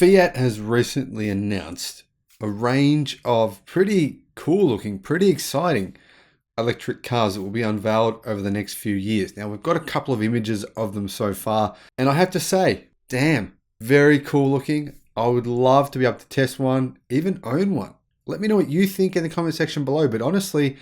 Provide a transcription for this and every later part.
Fiat has recently announced a range of pretty cool looking, pretty exciting electric cars that will be unveiled over the next few years. Now, we've got a couple of images of them so far, and I have to say, damn, very cool looking. I would love to be able to test one, even own one. Let me know what you think in the comment section below, but honestly,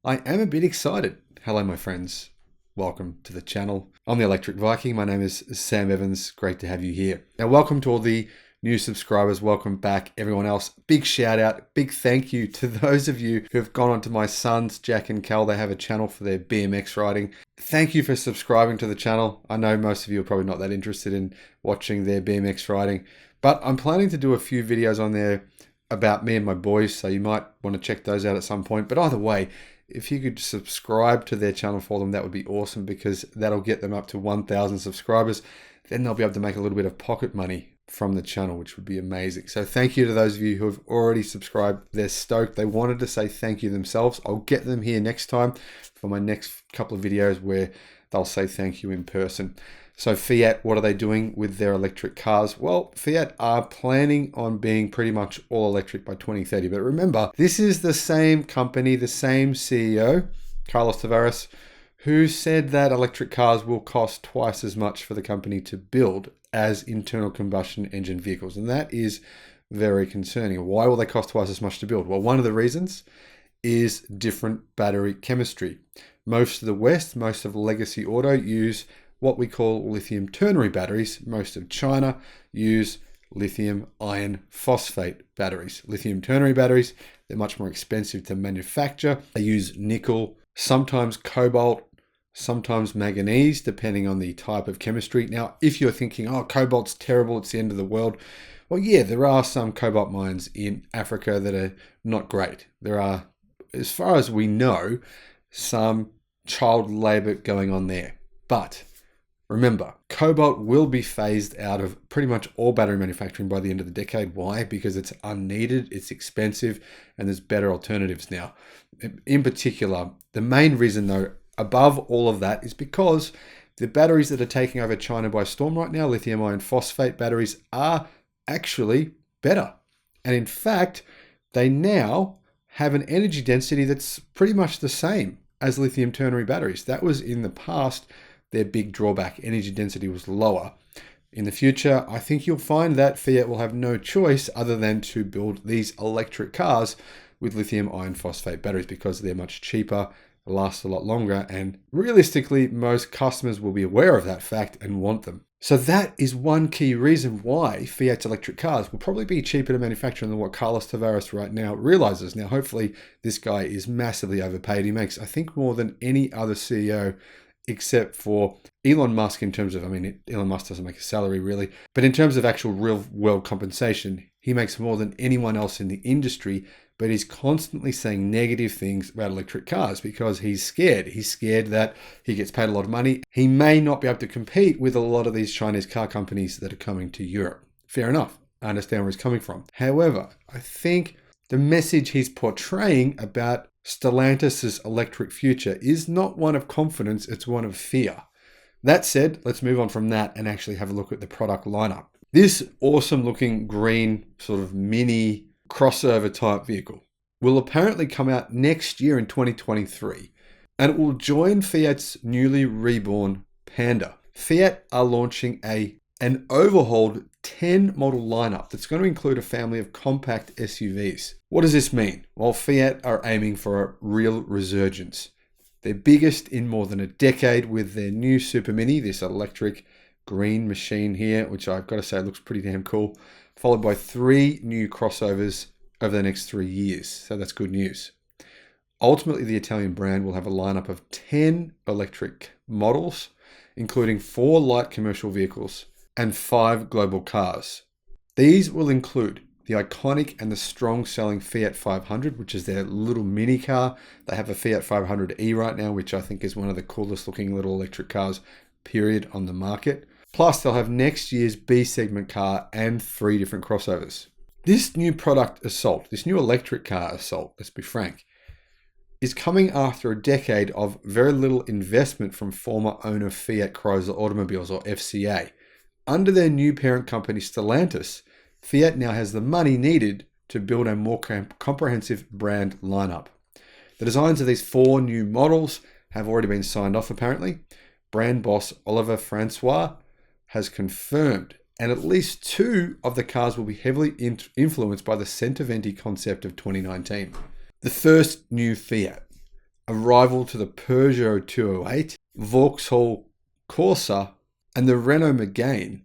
I am a bit excited. Hello, my friends. Welcome to the channel. I'm the Electric Viking. My name is Sam Evans. Great to have you here. Now, welcome to all the new subscribers. Welcome back, everyone else. Big shout out, big thank you to those of you who have gone on to my sons, Jack and Cal. They have a channel for their BMX riding. Thank you for subscribing to the channel. I know most of you are probably not that interested in watching their BMX riding, but I'm planning to do a few videos on there about me and my boys, so you might want to check those out at some point. But either way, if you could subscribe to their channel for them, that would be awesome, because that'll get them up to 1,000 subscribers. Then they'll be able to make a little bit of pocket money from the channel, which would be amazing. So thank you to those of you who have already subscribed. They're stoked. They wanted to say thank you themselves. I'll get them here next time for my next couple of videos where they'll say thank you in person. So Fiat, what are they doing with their electric cars? Well, Fiat are planning on being pretty much all electric by 2030. But remember, this is the same company, the same CEO, Carlos Tavares, who said that electric cars will cost twice as much for the company to build as internal combustion engine vehicles. And that is very concerning. Why will they cost twice as much to build? Well, one of the reasons is different battery chemistry. Most of the West, most of legacy auto use what we call lithium ternary batteries. Most of China use lithium iron phosphate batteries. Lithium ternary batteries, they're much more expensive to manufacture. They use nickel, sometimes cobalt, sometimes manganese, depending on the type of chemistry. Now, if you're thinking, oh, cobalt's terrible, it's the end of the world. Well, yeah, there are some cobalt mines in Africa that are not great. There are, as far as we know, some child labor going on there. But remember, cobalt will be phased out of pretty much all battery manufacturing by the end of the decade. Why? Because it's unneeded, it's expensive, and there's better alternatives now. In particular, the main reason though, above all of that, is because the batteries that are taking over China by storm right now, lithium iron phosphate batteries, are actually better. And in fact, they now have an energy density that's pretty much the same as lithium ternary batteries. That was in the past their big drawback. Energy density was lower. In the future, I think you'll find that Fiat will have no choice other than to build these electric cars with lithium iron phosphate batteries, because they're much cheaper, last a lot longer, and realistically, most customers will be aware of that fact and want them. So that is one key reason why Fiat's electric cars will probably be cheaper to manufacture than what Carlos Tavares right now realizes. Now, hopefully, this guy is massively overpaid. He makes, I think, more than any other CEO except for Elon Musk in terms of, Elon Musk doesn't make a salary really, but in terms of actual real world compensation, he makes more than anyone else in the industry, but he's constantly saying negative things about electric cars because he's scared. He's scared that he gets paid a lot of money. He may not be able to compete with a lot of these Chinese car companies that are coming to Europe. Fair enough. I understand where he's coming from. However, I think the message he's portraying about Stellantis' electric future is not one of confidence, it's one of fear. That said, let's move on from that and actually have a look at the product lineup. This awesome looking green sort of mini crossover type vehicle will apparently come out next year in 2023, and it will join Fiat's newly reborn Panda. Fiat are launching an overhauled 10 model lineup that's going to include a family of compact SUVs. What does this mean? Well, Fiat are aiming for a real resurgence. They're biggest in more than a decade with their new Super Mini, this electric green machine here, which I've got to say looks pretty damn cool, followed by 3 new crossovers over the next 3 years. So that's good news. Ultimately, the Italian brand will have a lineup of 10 electric models, including 4 light commercial vehicles and 5 global cars. These will include the iconic and the strong-selling Fiat 500, which is their little mini car. They have a Fiat 500e right now, which I think is one of the coolest looking little electric cars, period, on the market. Plus, they'll have next year's B-segment car and 3 different crossovers. This new product assault, this new electric car assault, let's be frank, is coming after a decade of very little investment from former owner Fiat Chrysler Automobiles, or FCA. Under their new parent company Stellantis, Fiat now has the money needed to build a more comprehensive brand lineup. The designs of these 4 new models have already been signed off apparently. Brand boss Oliver Francois has confirmed, and at least 2 of the cars will be heavily influenced by the Centoventi concept of 2019. The first new Fiat, a rival to the Peugeot 208, Vauxhall Corsa, and the Renault Megane,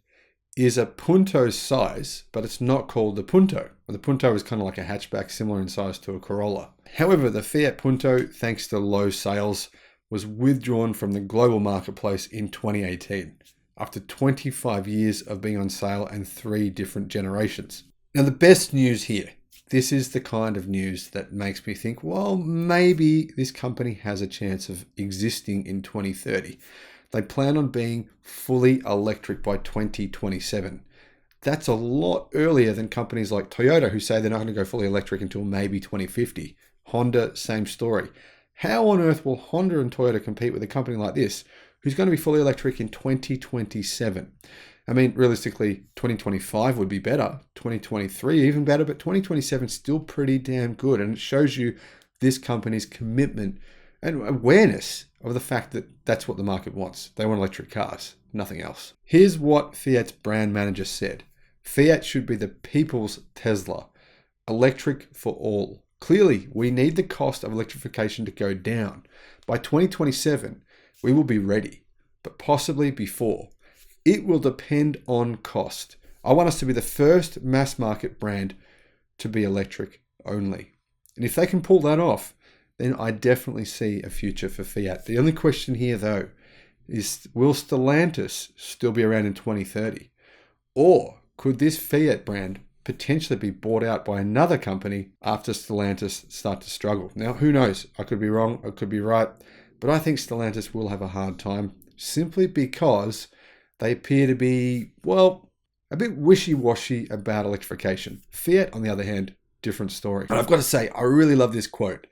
is a Punto size, but it's not called the Punto. The Punto is kind of like a hatchback, similar in size to a Corolla. However, the Fiat Punto, thanks to low sales, was withdrawn from the global marketplace in 2018, after 25 years of being on sale and 3 different generations. Now, the best news here, this is the kind of news that makes me think, well, maybe this company has a chance of existing in 2030. They plan on being fully electric by 2027. That's a lot earlier than companies like Toyota, who say they're not going to go fully electric until maybe 2050. Honda, same story. How on earth will Honda and Toyota compete with a company like this, who's going to be fully electric in 2027? I mean, realistically, 2025 would be better, 2023 even better, but 2027 is still pretty damn good. And it shows you this company's commitment and awareness of the fact that that's what the market wants. They want electric cars, nothing else. Here's what Fiat's brand manager said. Fiat should be the people's Tesla, electric for all. Clearly, we need the cost of electrification to go down. By 2027, we will be ready, but possibly before. It will depend on cost. I want us to be the first mass market brand to be electric only. And if they can pull that off, then I definitely see a future for Fiat. The only question here, though, is will Stellantis still be around in 2030? Or could this Fiat brand potentially be bought out by another company after Stellantis start to struggle? Now, who knows? I could be wrong, I could be right, but I think Stellantis will have a hard time simply because they appear to be, well, a bit wishy-washy about electrification. Fiat, on the other hand, different story. But I've got to say, I really love this quote.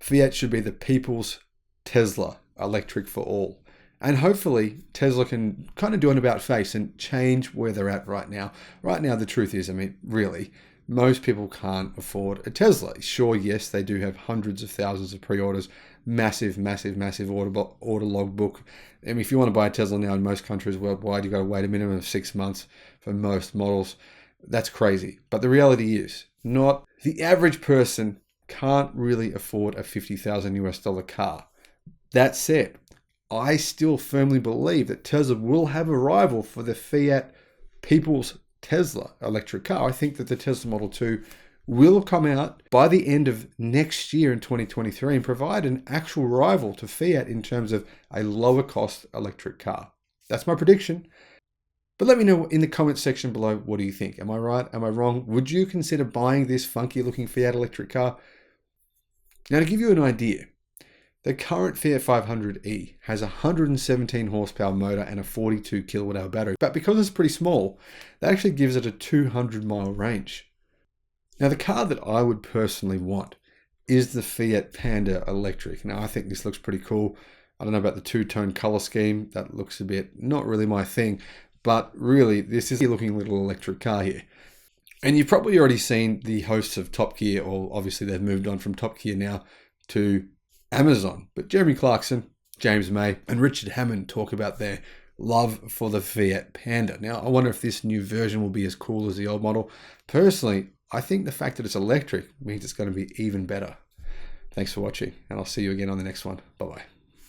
Fiat should be the people's Tesla, electric for all. And hopefully Tesla can kind of do an about face and change where they're at right now. Right now, the truth is, I mean, really, most people can't afford a Tesla. Sure, yes, they do have hundreds of thousands of pre-orders, massive order logbook. I mean, if you want to buy a Tesla now in most countries worldwide, you've got to wait a minimum of 6 months for most models. That's crazy. But the reality is, not the average person can't really afford a $50,000 US car. That said, I still firmly believe that Tesla will have a rival for the Fiat people's Tesla electric car. I think that the Tesla Model 2 will come out by the end of next year in 2023 and provide an actual rival to Fiat in terms of a lower cost electric car. That's my prediction. But let me know in the comments section below, what do you think? Am I right? Am I wrong? Would you consider buying this funky looking Fiat electric car? Now, to give you an idea, the current Fiat 500e has a 117 horsepower motor and a 42 kilowatt hour battery. But because it's pretty small, that actually gives it a 200-mile range. Now, the car that I would personally want is the Fiat Panda Electric. Now, I think this looks pretty cool. I don't know about the two-tone color scheme. That looks a bit not really my thing. But really, this is a looking little electric car here. And you've probably already seen the hosts of Top Gear, or obviously they've moved on from Top Gear now to Amazon. But Jeremy Clarkson, James May, and Richard Hammond talk about their love for the Fiat Panda. Now, I wonder if this new version will be as cool as the old model. Personally, I think the fact that it's electric means it's going to be even better. Thanks for watching, and I'll see you again on the next one. Bye-bye.